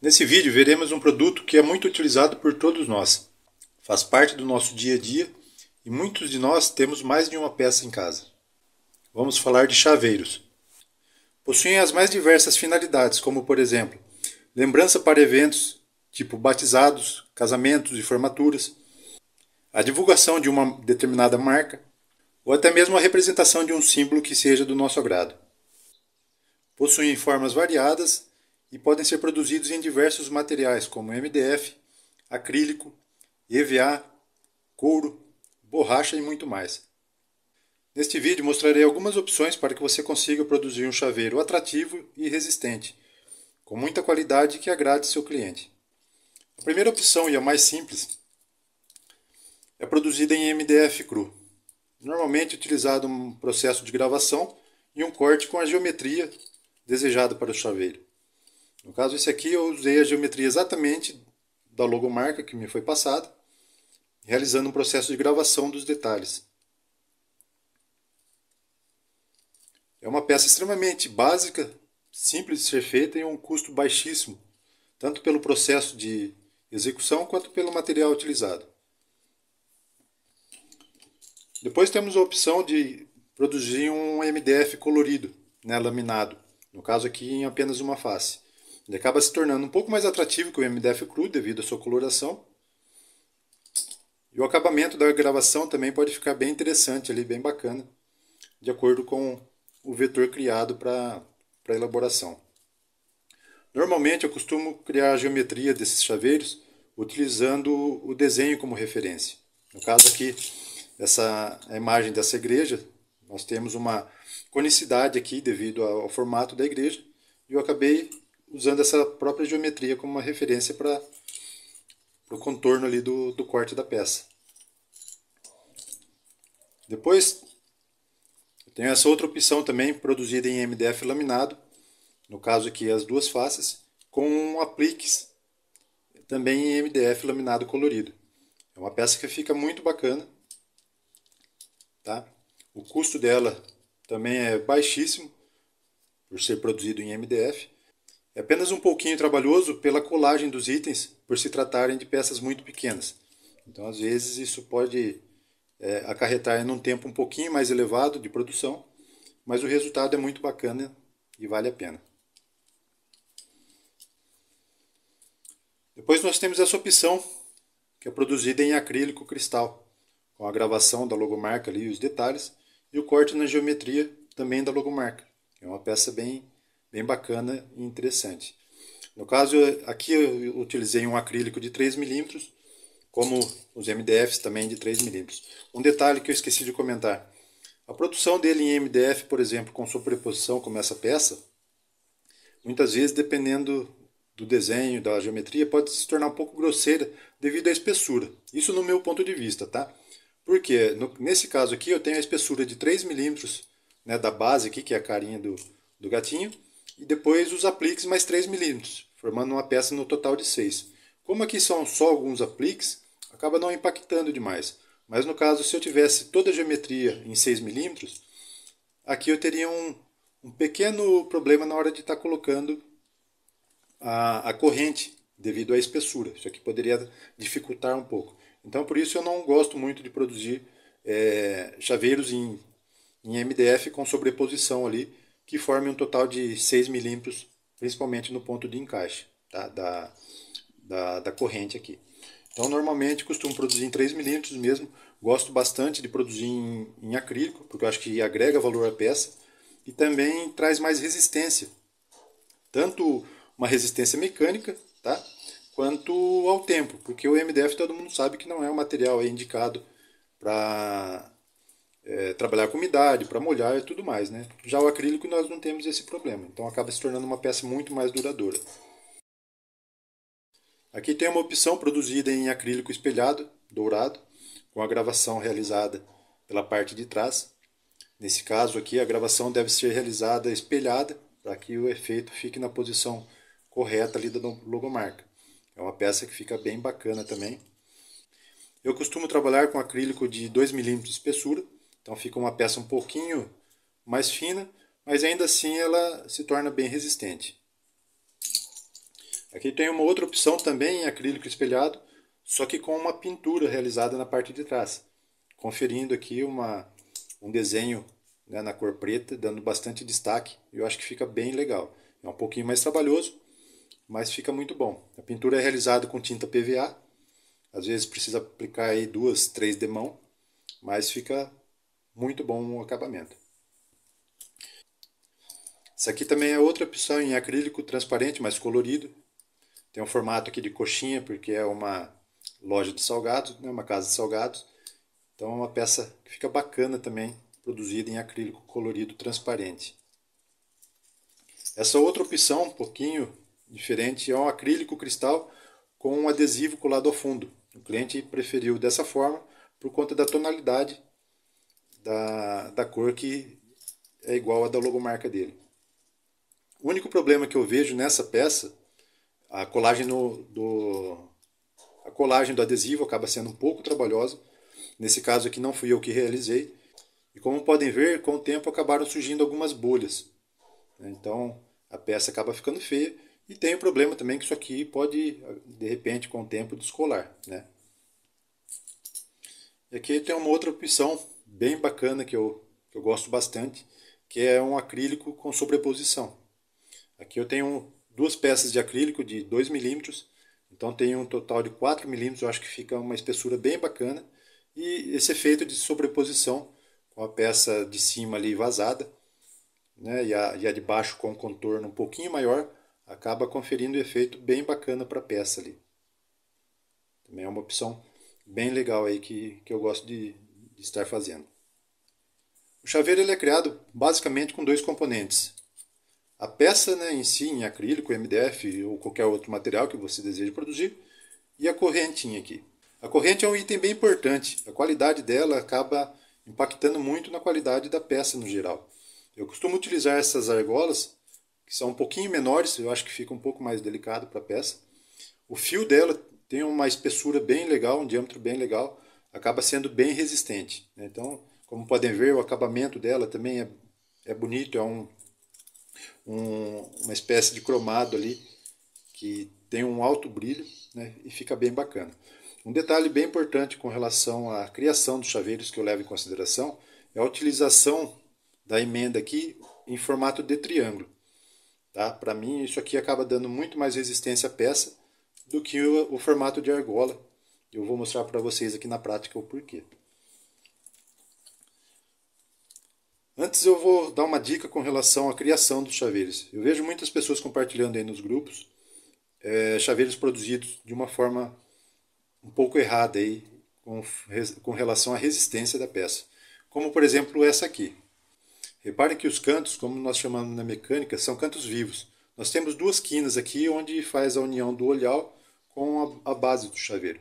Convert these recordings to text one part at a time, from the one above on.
Nesse vídeo veremos um produto que é muito utilizado por todos nós. Faz parte do nosso dia a dia e muitos de nós temos mais de uma peça em casa. Vamos falar de chaveiros. Possuem as mais diversas finalidades, como por exemplo, lembrança para eventos tipo batizados, casamentos e formaturas, a divulgação de uma determinada marca ou até mesmo a representação de um símbolo que seja do nosso agrado. Possuem formas variadas e podem ser produzidos em diversos materiais como MDF, acrílico, EVA, couro, borracha e muito mais. Neste vídeo mostrarei algumas opções para que você consiga produzir um chaveiro atrativo e resistente, com muita qualidade que agrade seu cliente. A primeira opção e a mais simples é produzida em MDF cru. Normalmente utilizado um processo de gravação e um corte com a geometria desejada para o chaveiro. No caso, esse aqui eu usei a geometria exatamente da logomarca que me foi passada, realizando um processo de gravação dos detalhes. É uma peça extremamente básica, simples de ser feita e um custo baixíssimo, tanto pelo processo de execução quanto pelo material utilizado. Depois temos a opção de produzir um MDF colorido, laminado, no caso aqui em apenas uma face. Ele acaba se tornando um pouco mais atrativo que o MDF cru devido à sua coloração. E o acabamento da gravação também pode ficar bem interessante ali, bem bacana, de acordo com o vetor criado para a elaboração. Normalmente eu costumo criar a geometria desses chaveiros utilizando o desenho como referência. No caso aqui, a imagem dessa igreja, nós temos uma conicidade aqui devido ao formato da igreja, e eu acabei usando essa própria geometria como uma referência para o contorno ali do corte da peça. Depois, eu tenho essa outra opção também, produzida em MDF laminado, no caso aqui as duas faces, com apliques, também em MDF laminado colorido. É uma peça que fica muito bacana. Tá? O custo dela também é baixíssimo, por ser produzido em MDF. É apenas um pouquinho trabalhoso pela colagem dos itens, por se tratarem de peças muito pequenas. Então, às vezes, isso pode acarretar em um tempo um pouquinho mais elevado de produção, mas o resultado é muito bacana e vale a pena. Depois nós temos essa opção, que é produzida em acrílico cristal, com a gravação da logomarca ali e os detalhes, e o corte na geometria também da logomarca. É uma peça bem bacana e interessante. No caso, aqui eu utilizei um acrílico de 3 milímetros, como os MDFs também de 3 milímetros. Um detalhe que eu esqueci de comentar. A produção dele em MDF, por exemplo, com sobreposição como essa peça, muitas vezes, dependendo do desenho, da geometria, pode se tornar um pouco grosseira devido à espessura. Isso no meu ponto de vista, tá? Porque nesse caso aqui eu tenho a espessura de 3 milímetros, da base aqui, que é a carinha do gatinho, e depois os apliques mais 3 milímetros, formando uma peça no total de 6. Como aqui são só alguns apliques, acaba não impactando demais. Mas no caso, se eu tivesse toda a geometria em 6 milímetros, aqui eu teria um pequeno problema na hora de estar colocando a corrente devido à espessura. Isso aqui poderia dificultar um pouco. Então, por isso eu não gosto muito de produzir chaveiros em MDF com sobreposição ali, que forme um total de 6 milímetros, principalmente no ponto de encaixe, tá? da corrente aqui. Então, normalmente costumo produzir em 3 milímetros mesmo. Gosto bastante de produzir em acrílico, porque eu acho que agrega valor à peça e também traz mais resistência. Tanto uma resistência mecânica, tá? Quanto ao tempo, porque o MDF todo mundo sabe que não é um material indicado para trabalhar com umidade, para molhar e tudo mais, né? Já o acrílico nós não temos esse problema, então acaba se tornando uma peça muito mais duradoura. Aqui tem uma opção produzida em acrílico espelhado, dourado, com a gravação realizada pela parte de trás. Nesse caso aqui a gravação deve ser realizada espelhada, para que o efeito fique na posição correta ali da logomarca. É uma peça que fica bem bacana também. Eu costumo trabalhar com acrílico de 2 milímetros de espessura, então fica uma peça um pouquinho mais fina, mas ainda assim ela se torna bem resistente. Aqui tem uma outra opção também em acrílico espelhado, só que com uma pintura realizada na parte de trás. Conferindo aqui um desenho, né, na cor preta, dando bastante destaque. Eu acho que fica bem legal. É um pouquinho mais trabalhoso, mas fica muito bom. A pintura é realizada com tinta PVA. Às vezes precisa aplicar aí 2, 3 demão, mas fica muito bom o acabamento. Essa aqui também é outra opção em acrílico transparente, mais colorido. Tem um formato aqui de coxinha, porque é uma loja de salgados, né, uma casa de salgados. Então é uma peça que fica bacana também, produzida em acrílico colorido transparente. Essa outra opção, um pouquinho diferente, é um acrílico cristal com um adesivo colado ao fundo. O cliente preferiu dessa forma por conta da tonalidade da cor, que é igual à da logomarca dele. O único problema que eu vejo nessa peça, a colagem a colagem do adesivo acaba sendo um pouco trabalhosa. Nesse caso aqui não fui eu que realizei. E como podem ver, com o tempo acabaram surgindo algumas bolhas. Então a peça acaba ficando feia. E tem o problema também que isso aqui pode, de repente, com o tempo, descolar, né? E aqui tem uma outra opção bem bacana que eu gosto bastante, que é um acrílico com sobreposição. Aqui eu tenho duas peças de acrílico de 2 milímetros, então tem um total de 4 milímetros, eu acho que fica uma espessura bem bacana. E esse efeito de sobreposição, com a peça de cima ali vazada, né, e a de baixo com um contorno um pouquinho maior, acaba conferindo um efeito bem bacana para a peça ali. Também é uma opção bem legal aí que eu gosto de estar fazendo. O chaveiro ele é criado basicamente com dois componentes. A peça, né, em si, em acrílico, MDF ou qualquer outro material que você deseje produzir, e a correntinha aqui. A corrente é um item bem importante. A qualidade dela acaba impactando muito na qualidade da peça no geral. Eu costumo utilizar essas argolas, que são um pouquinho menores, eu acho que fica um pouco mais delicado para a peça. O fio dela tem uma espessura bem legal, um diâmetro bem legal, acaba sendo bem resistente. Então, como podem ver, o acabamento dela também é bonito, é uma espécie de cromado ali, que tem um alto brilho, né, e fica bem bacana. Um detalhe bem importante com relação à criação dos chaveiros que eu levo em consideração é a utilização da emenda aqui em formato de triângulo. Tá? Para mim, isso aqui acaba dando muito mais resistência à peça do que o formato de argola. Eu vou mostrar para vocês aqui na prática o porquê. Antes eu vou dar uma dica com relação à criação dos chaveiros. Eu vejo muitas pessoas compartilhando aí nos grupos chaveiros produzidos de uma forma um pouco errada aí, com relação à resistência da peça. Como por exemplo essa aqui. Reparem que os cantos, como nós chamamos na mecânica, são cantos vivos. Nós temos duas quinas aqui onde faz a união do olhal com a base do chaveiro.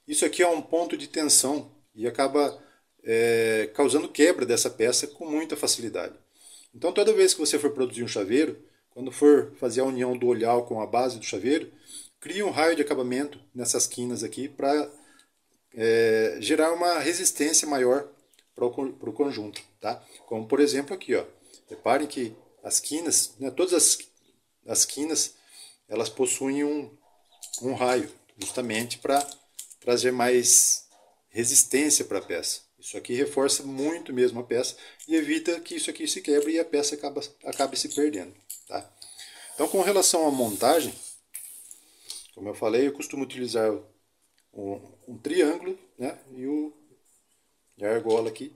Isso aqui é um ponto de tensão e acaba causando quebra dessa peça com muita facilidade. Então toda vez que você for produzir um chaveiro, quando for fazer a união do olhal com a base do chaveiro, crie um raio de acabamento nessas quinas aqui para gerar uma resistência maior para o conjunto, tá? Como por exemplo aqui, ó. Reparem que as quinas, né, todas as quinas, elas possuem um raio, justamente para trazer mais resistência para a peça. Isso aqui reforça muito mesmo a peça e evita que isso aqui se quebre e a peça acabe se perdendo, tá? Então, com relação à montagem, como eu falei, eu costumo utilizar um triângulo, né, e a argola aqui,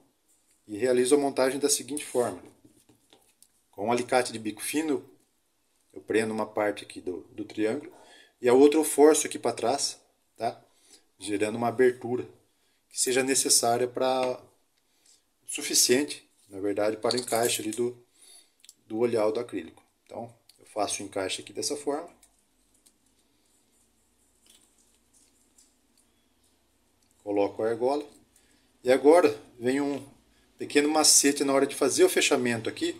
e realizo a montagem da seguinte forma. Com um alicate de bico fino, eu prendo uma parte aqui do triângulo e a outra eu forço aqui para trás, tá? Gerando uma abertura que seja necessária suficiente, na verdade, para o encaixe ali do olhal do acrílico. Então, eu faço o encaixe aqui dessa forma. Coloco a argola. E agora vem um pequeno macete na hora de fazer o fechamento aqui.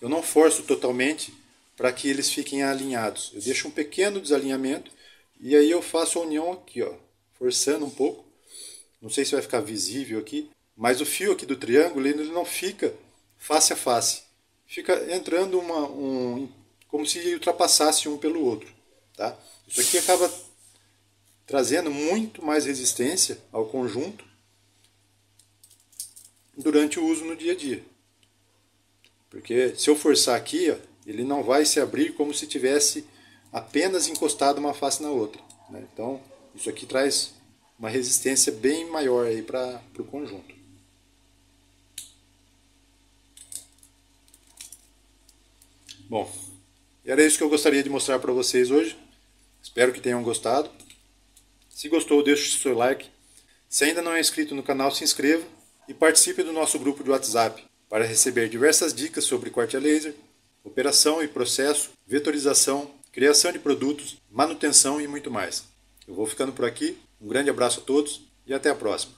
Eu não forço totalmente para que eles fiquem alinhados. Eu deixo um pequeno desalinhamento e aí eu faço a união aqui, ó, forçando um pouco. Não sei se vai ficar visível aqui, mas o fio aqui do triângulo ele não fica face a face. Fica entrando como se ultrapassasse um pelo outro, tá? Isso aqui acaba trazendo muito mais resistência ao conjunto durante o uso no dia a dia. Porque se eu forçar aqui, ó, ele não vai se abrir como se tivesse apenas encostado uma face na outra, né? Então, isso aqui traz uma resistência bem maior aí para o conjunto. Bom, era isso que eu gostaria de mostrar para vocês hoje. Espero que tenham gostado. Se gostou, deixe o seu like. Se ainda não é inscrito no canal, se inscreva e participe do nosso grupo de WhatsApp para receber diversas dicas sobre corte a laser, operação e processo, vetorização, criação de produtos, manutenção e muito mais. Eu vou ficando por aqui. Um grande abraço a todos e até a próxima.